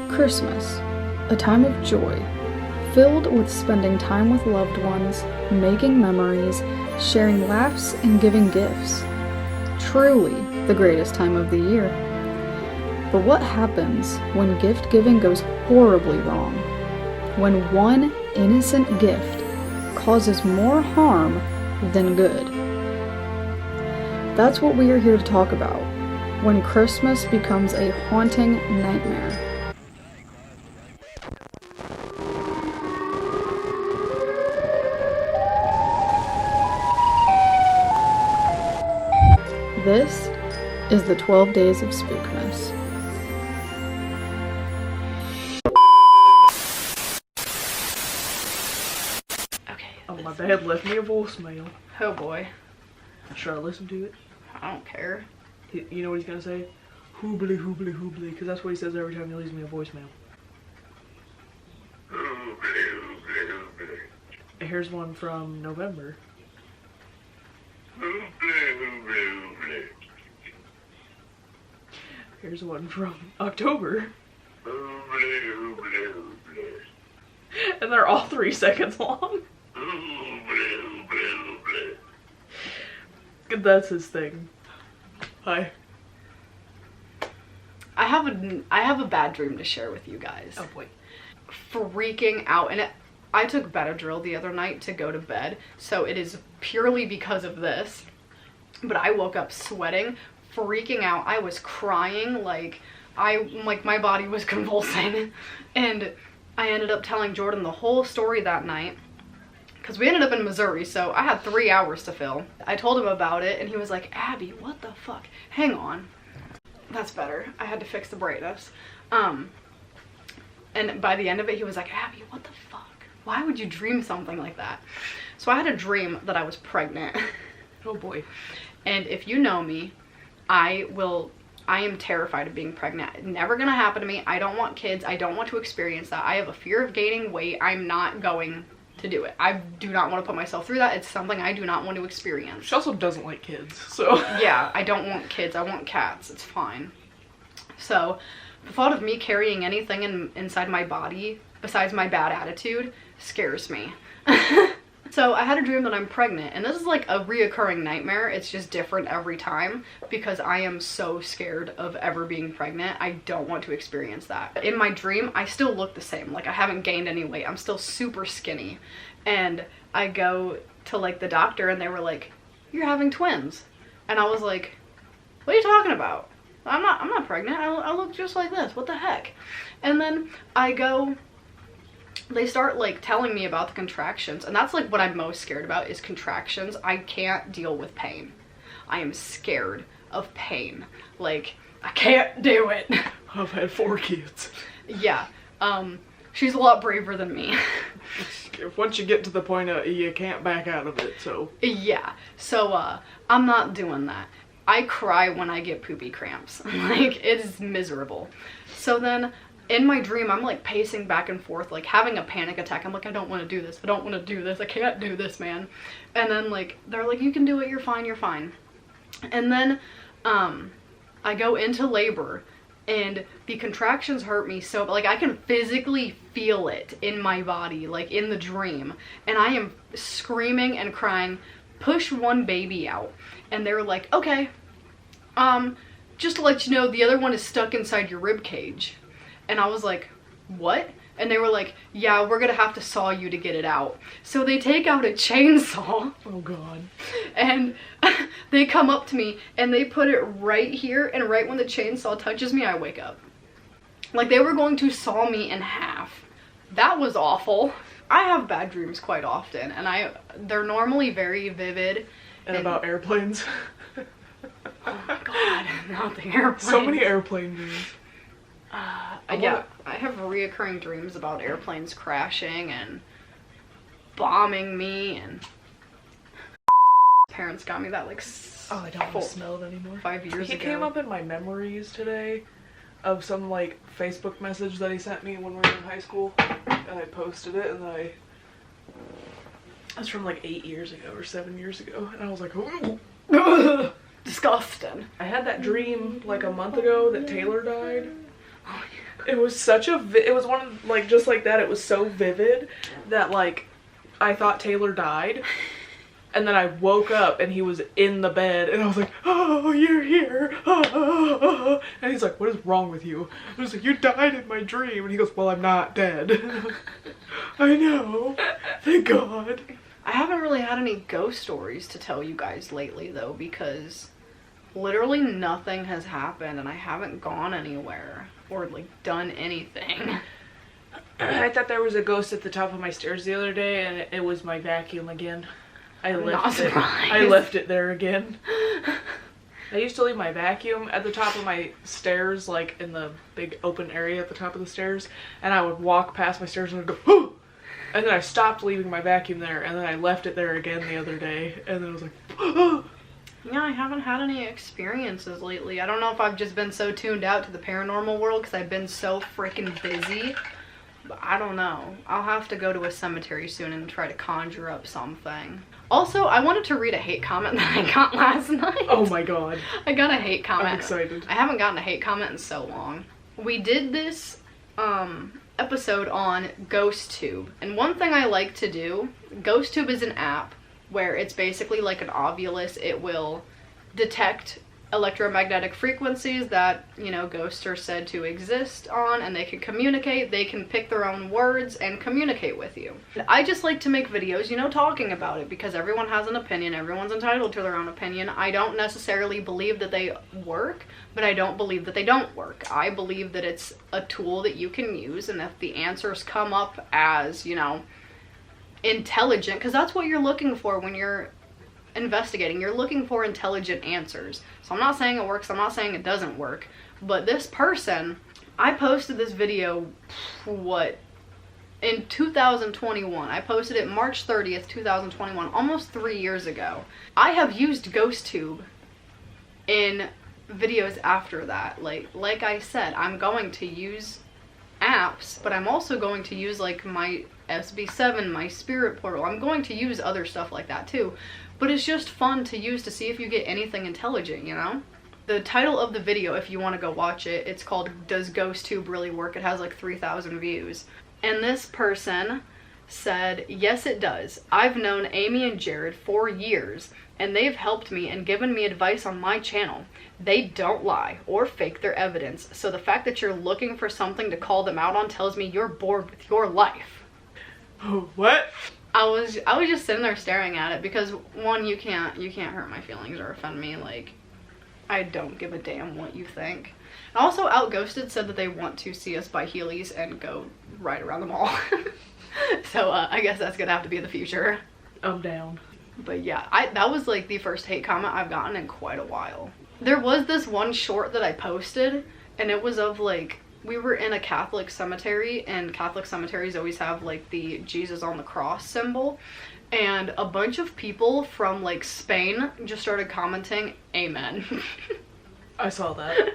Christmas, a time of joy, filled with spending time with loved ones, making memories, sharing laughs, and giving gifts. Truly the greatest time of the year. But what happens when gift giving goes horribly wrong? When one innocent gift causes more harm than good? That's what we are here to talk about, when Christmas becomes a haunting nightmare. This is the 12 Days of Spookmas. Okay. Oh, my dad left me a voicemail. Oh boy. Should I listen to it? I don't care. You know what he's gonna say? Hoobly, hoobly, hoobly, because that's what he says every time he leaves me a voicemail. Here's one from November. Here's one from October. And they're all 3 seconds long. That's his thing. Hi. I have a bad dream to share with you guys. Oh boy. Freaking out, and I took Benadryl the other night to go to bed, so it is purely because of this. But I woke up sweating, freaking out. I was crying, like my body was convulsing, and I ended up telling Jordan the whole story that night. Because we ended up in Missouri, so I had 3 hours to fill. I told him about it, and he was like, Abby, what the fuck? Hang on. That's better. I had to fix the brightness. And by the end of it, he was like, Abby, what the fuck? Why would you dream something like that? So I had a dream that I was pregnant. Oh boy. And if you know me, I am terrified of being pregnant. Never gonna happen to me. I don't want kids. I don't want to experience that. I have a fear of gaining weight. I'm not going to do it. I do not want to put myself through that. It's something I do not want to experience. She also doesn't like kids, so. Yeah, I don't want kids. I want cats. It's fine. So the thought of me carrying anything inside my body besides my bad attitude scares me. So I had a dream that I'm pregnant, and this is like a reoccurring nightmare. It's just different every time because I am so scared of ever being pregnant. I don't want to experience that. In my dream, I still look the same. Like, I haven't gained any weight. I'm still super skinny. And I go to like the doctor, and they were like, you're having twins. And I was like, what are you talking about? I'm not pregnant. I look just like this. What the heck? And then they start like telling me about the contractions, and that's like what I'm most scared about is contractions. I can't deal with pain. I am scared of pain. Like, I can't do it. I've had 4 kids. Yeah. She's a lot braver than me. Once you get to the point of you can't back out of it, so. Yeah. So I'm not doing that. I cry when I get poopy cramps. Like, it is miserable. So then in my dream, I'm like pacing back and forth, like having a panic attack. I'm like, I don't want to do this. I don't want to do this. I can't do this, man. And then like, they're like, you can do it. You're fine. You're fine. And then I go into labor, and the contractions hurt me so, like, I can physically feel it in my body, like in the dream. And I am screaming and crying, push one baby out. And they were like, okay, just to let you know, the other one is stuck inside your rib cage. And I was like, what? And they were like, yeah, we're gonna have to saw you to get it out. So they take out a chainsaw. Oh God. And they come up to me and they put it right here, and right when the chainsaw touches me, I wake up. Like, they were going to saw me in half. That was awful. I have bad dreams quite often, and they're normally very vivid. And about airplanes. Oh my God, not the airplanes. So many airplane dreams. Yeah, I have reoccurring dreams about airplanes crashing and bombing me and parents got me that like Oh, I don't want to smell it anymore. 5 years He ago. came up in my memories today of some like Facebook message that he sent me when we were in high school, and I posted it, and that's from like 8 years ago or 7 years ago, and I was like, oh. Disgusting. I had that dream like a month ago that Taylor died. It was such a it was one of like just like that. It was so vivid that like I thought Taylor died. And then I woke up and he was in the bed, and I was like, oh, you're here. And he's like, what is wrong with you? I was like, you died in my dream. And he goes, well, I'm not dead. I know. Thank God. I haven't really had any ghost stories to tell you guys lately though, because literally nothing has happened and I haven't gone anywhere or like done anything. I thought there was a ghost at the top of my stairs the other day, and it was my vacuum again. I left it there again. I used to leave my vacuum at the top of my stairs, like in the big open area at the top of the stairs, and I would walk past my stairs and I'd go, oh! And then I stopped leaving my vacuum there, and then I left it there again the other day, and then I was like, oh! Yeah, I haven't had any experiences lately. I don't know if I've just been so tuned out to the paranormal world because I've been so freaking busy. But I don't know. I'll have to go to a cemetery soon and try to conjure up something. Also, I wanted to read a hate comment that I got last night. Oh my God. I got a hate comment. I'm excited. I haven't gotten a hate comment in so long. We did this episode on GhostTube. And one thing I like to do, GhostTube is an app where it's basically like an Ovilus. It will detect electromagnetic frequencies that, you know, ghosts are said to exist on, and they can communicate. They can pick their own words and communicate with you. I just like to make videos, you know, talking about it, because everyone has an opinion. Everyone's entitled to their own opinion. I don't necessarily believe that they work, but I don't believe that they don't work. I believe that it's a tool that you can use, and if the answers come up as, you know, intelligent, because that's what you're looking for when you're investigating. You're looking for intelligent answers. So I'm not saying it works, I'm not saying it doesn't work, but this person, I posted this video, in 2021. I posted it March 30th, 2021, almost 3 years ago. I have used GhostTube in videos after that. Like I said, I'm going to use apps, but I'm also going to use like my SB7, my spirit portal. I'm going to use other stuff like that too. But it's just fun to use to see if you get anything intelligent, you know? The title of the video, if you want to go watch it, it's called Does GhostTube Really Work? It has like 3,000 views. And this person said, yes it does. I've known Amy and Jared for years, and they've helped me and given me advice on my channel. They don't lie or fake their evidence, so the fact that you're looking for something to call them out on tells me you're bored with your life. What? I was just sitting there staring at it because, one, you can't hurt my feelings or offend me. Like, I don't give a damn what you think. And also, Outghosted said that they want to see us buy Heelys and go ride around the mall. So I guess that's gonna have to be the future. I'm down. But yeah, that was like the first hate comment I've gotten in quite a while. There was this one short that I posted, and it was of like, we were in a Catholic cemetery, and Catholic cemeteries always have like the Jesus on the cross symbol, and a bunch of people from like Spain just started commenting amen. I saw that.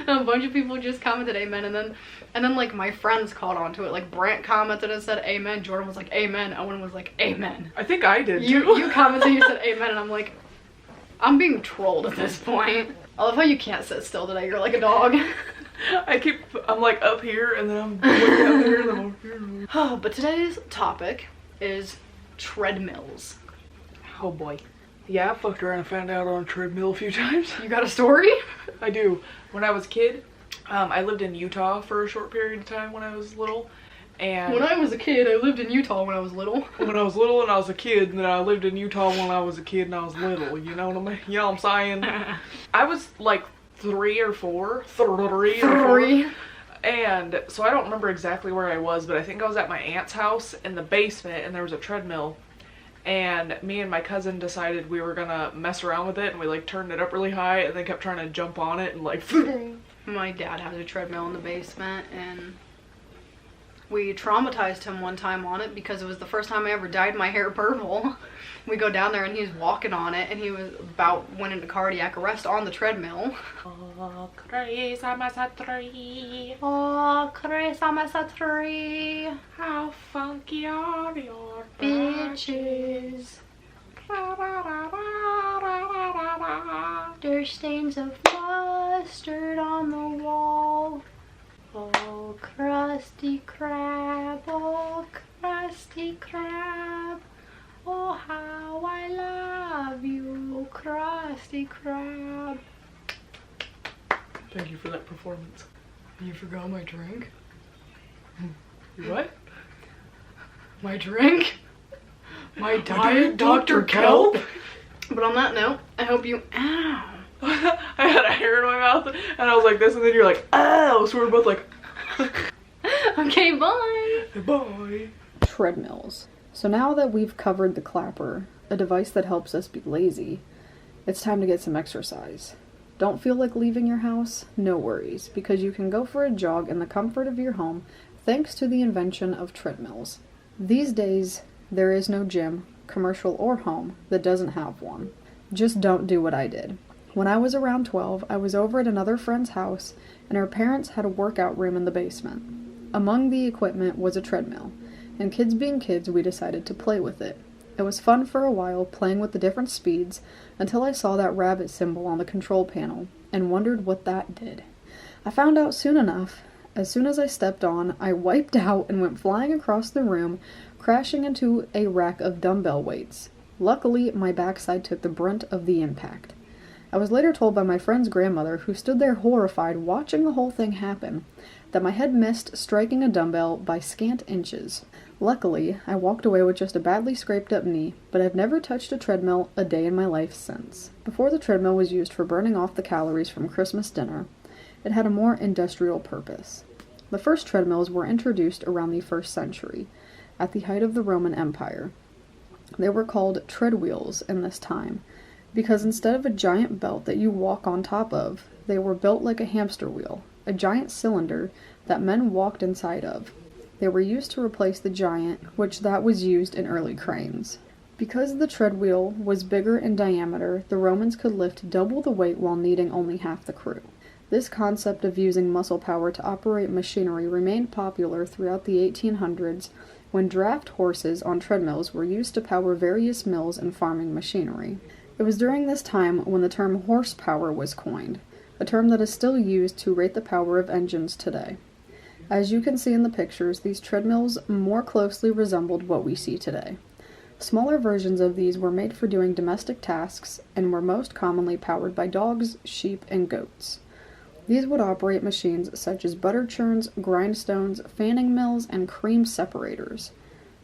A bunch of people just commented amen, and then like my friends caught on to it. Like Brant commented and said amen, Jordan was like amen, Owen was like amen. I think I did too. You commented, you said amen, and I'm like, I'm being trolled at this point. I love how you can't sit still today, you're like a dog. I'm like up here, and then I'm looking up here, and I'm over here. Oh, but today's topic is treadmills. Oh boy. Yeah, I fucked around and found out on a treadmill a few times. You got a story? I do. When I was a kid, I lived in Utah for a short period of time when I was little. And when I was a kid, I lived in Utah when I was little. When I was little and I was a kid, and then I lived in Utah when I was a kid and I was little. You know what I mean? You know what I'm saying? I was like 3 or 4. And so I don't remember exactly where I was, but I think I was at my aunt's house in the basement, and there was a treadmill. And me and my cousin decided we were gonna mess around with it, and we like turned it up really high and then kept trying to jump on it and like My dad has a treadmill in the basement, and We traumatized him one time on it because it was the first time I ever dyed my hair purple. We go down there and he's walking on it and he went into cardiac arrest on the treadmill. Oh, Chris, I'm a tree. Oh, Chris, I'm a tree. How funky are your Bitches. There's stains of mustard on the wall. Oh, Krusty Krab, oh, Krusty Krab. Oh, how I love you, Krusty Krab. Thank you for that performance. You forgot my drink? What? My drink? My diet Dr. Kelp? But on that note, I hope you... Ow. I had a hair in my mouth and I was like this and then you're like, ow! So we're both like... Okay, bye! Bye! Treadmills. So now that we've covered the clapper, a device that helps us be lazy, it's time to get some exercise. Don't feel like leaving your house? No worries, because you can go for a jog in the comfort of your home thanks to the invention of treadmills. These days, there is no gym, commercial or home, that doesn't have one. Just don't do what I did. When I was around 12, I was over at another friend's house, and her parents had a workout room in the basement. Among the equipment was a treadmill, and kids being kids, we decided to play with it. It was fun for a while, playing with the different speeds, until I saw that rabbit symbol on the control panel, and wondered what that did. I found out soon enough. As soon as I stepped on, I wiped out and went flying across the room, crashing into a rack of dumbbell weights. Luckily, my backside took the brunt of the impact. I was later told by my friend's grandmother, who stood there horrified watching the whole thing happen, that my head missed striking a dumbbell by scant inches. Luckily, I walked away with just a badly scraped up knee, but I've never touched a treadmill a day in my life since. Before the treadmill was used for burning off the calories from Christmas dinner, it had a more industrial purpose. The first treadmills were introduced around the 1st century, at the height of the Roman Empire. They were called treadwheels in this time, because instead of a giant belt that you walk on top of, they were built like a hamster wheel, a giant cylinder that men walked inside of. They were used to replace the giant, which that was used in early cranes. Because the treadwheel was bigger in diameter, the Romans could lift double the weight while needing only half the crew. This concept of using muscle power to operate machinery remained popular throughout the 1800s, when draft horses on treadmills were used to power various mills and farming machinery. It was during this time when the term horsepower was coined, a term that is still used to rate the power of engines today. As you can see in the pictures, these treadmills more closely resembled what we see today. Smaller versions of these were made for doing domestic tasks and were most commonly powered by dogs, sheep, and goats. These would operate machines such as butter churns, grindstones, fanning mills, and cream separators.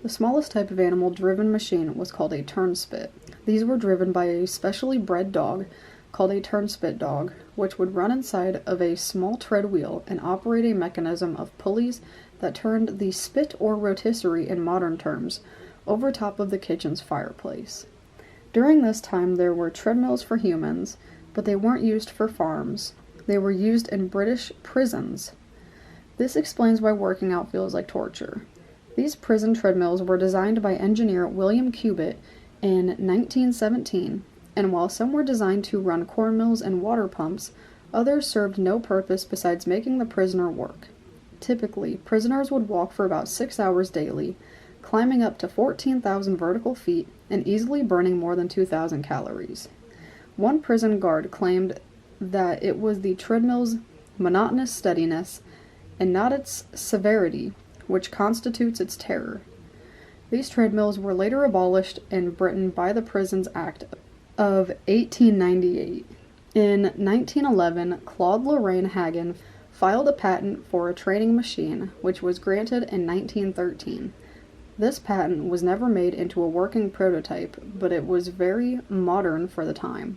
The smallest type of animal-driven machine was called a turnspit. These were driven by a specially bred dog called a turnspit dog, which would run inside of a small tread wheel and operate a mechanism of pulleys that turned the spit, or rotisserie in modern terms, over top of the kitchen's fireplace. During this time there were treadmills for humans, but they weren't used for farms. They were used in British prisons. This explains why working out feels like torture. These prison treadmills were designed by engineer William Cubitt in 1917, and while some were designed to run corn mills and water pumps, others served no purpose besides making the prisoner work. Typically, prisoners would walk for about 6 hours daily, climbing up to 14,000 vertical feet and easily burning more than 2,000 calories. One prison guard claimed that it was the treadmill's monotonous steadiness and not its severity which constitutes its terror. These treadmills were later abolished in Britain by the Prisons Act of 1898. In 1911, Claude Lorraine Hagen filed a patent for a training machine, which was granted in 1913. This patent was never made into a working prototype, but it was very modern for the time.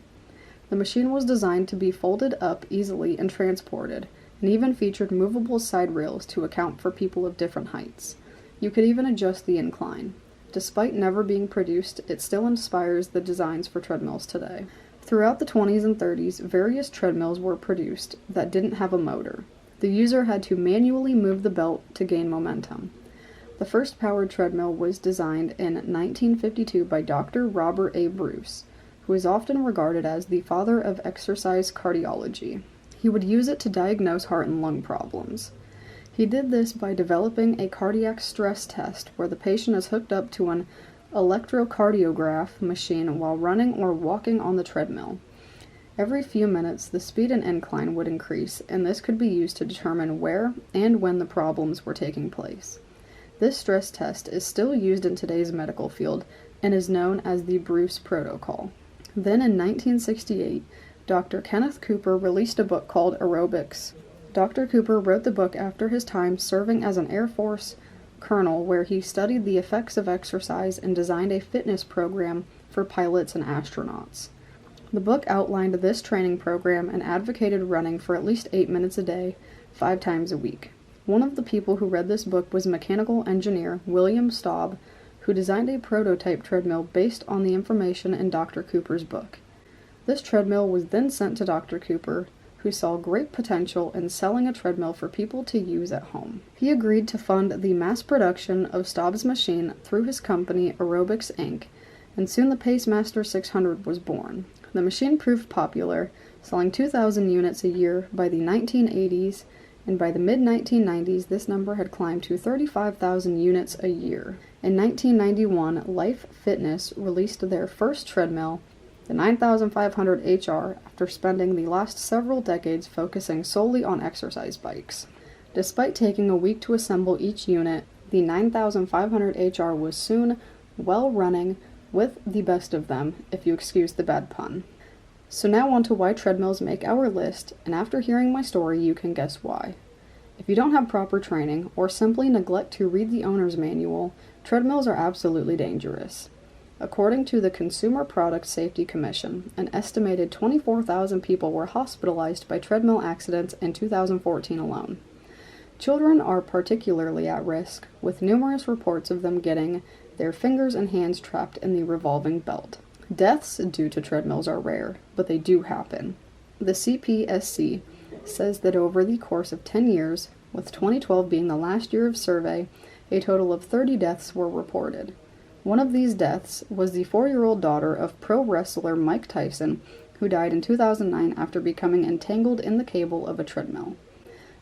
The machine was designed to be folded up easily and transported, and even featured movable side rails to account for people of different heights. You could even adjust the incline. Despite never being produced, it still inspires the designs for treadmills today. Throughout the 20s and 30s, various treadmills were produced that didn't have a motor. The user had to manually move the belt to gain momentum. The first powered treadmill was designed in 1952 by Dr. Robert A. Bruce, who is often regarded as the father of exercise cardiology. He would use it to diagnose heart and lung problems. He did this by developing a cardiac stress test where the patient is hooked up to an electrocardiograph machine while running or walking on the treadmill. Every few minutes, the speed and incline would increase, and this could be used to determine where and when the problems were taking place. This stress test is still used in today's medical field and is known as the Bruce Protocol. Then in 1968, Dr. Kenneth Cooper released a book called Aerobics. Dr. Cooper wrote the book after his time serving as an Air Force colonel, where he studied the effects of exercise and designed a fitness program for pilots and astronauts. The book outlined this training program and advocated running for at least 8 minutes a day, 5 times a week. One of the people who read this book was mechanical engineer William Staub, who designed a prototype treadmill based on the information in Dr. Cooper's book. This treadmill was then sent to Dr. Cooper, who saw great potential in selling a treadmill for people to use at home. He agreed to fund the mass production of Staub's machine through his company Aerobics Inc., and soon the Pacemaster 600 was born. The machine proved popular, selling 2,000 units a year by the 1980s, and by the mid-1990s this number had climbed to 35,000 units a year. In 1991, Life Fitness released their first treadmill, the 9500 HR, after spending the last several decades focusing solely on exercise bikes. Despite taking a week to assemble each unit, the 9500 HR was soon well running with the best of them, if you excuse the bad pun. So now on to why treadmills make our list, and after hearing my story you can guess why. If you don't have proper training, or simply neglect to read the owner's manual, treadmills are absolutely dangerous. According to the Consumer Product Safety Commission, an estimated 24,000 people were hospitalized by treadmill accidents in 2014 alone. Children are particularly at risk, with numerous reports of them getting their fingers and hands trapped in the revolving belt. Deaths due to treadmills are rare, but they do happen. The CPSC says that over the course of 10 years, with 2012 being the last year of survey, a total of 30 deaths were reported. One of these deaths was the 4-year-old daughter of pro wrestler Mike Tyson, who died in 2009 after becoming entangled in the cable of a treadmill.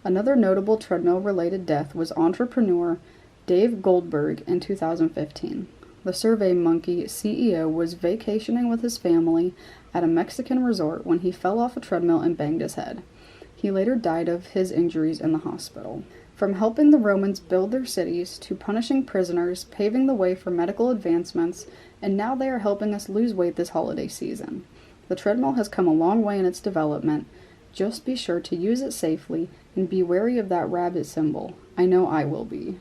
Another notable treadmill-related death was entrepreneur Dave Goldberg in 2015. The SurveyMonkey CEO was vacationing with his family at a Mexican resort when he fell off a treadmill and banged his head. He later died of his injuries in the hospital. From helping the Romans build their cities, to punishing prisoners, paving the way for medical advancements, and now they are helping us lose weight this holiday season. The treadmill has come a long way in its development. Just be sure to use it safely and be wary of that rabbit symbol. I know I will be.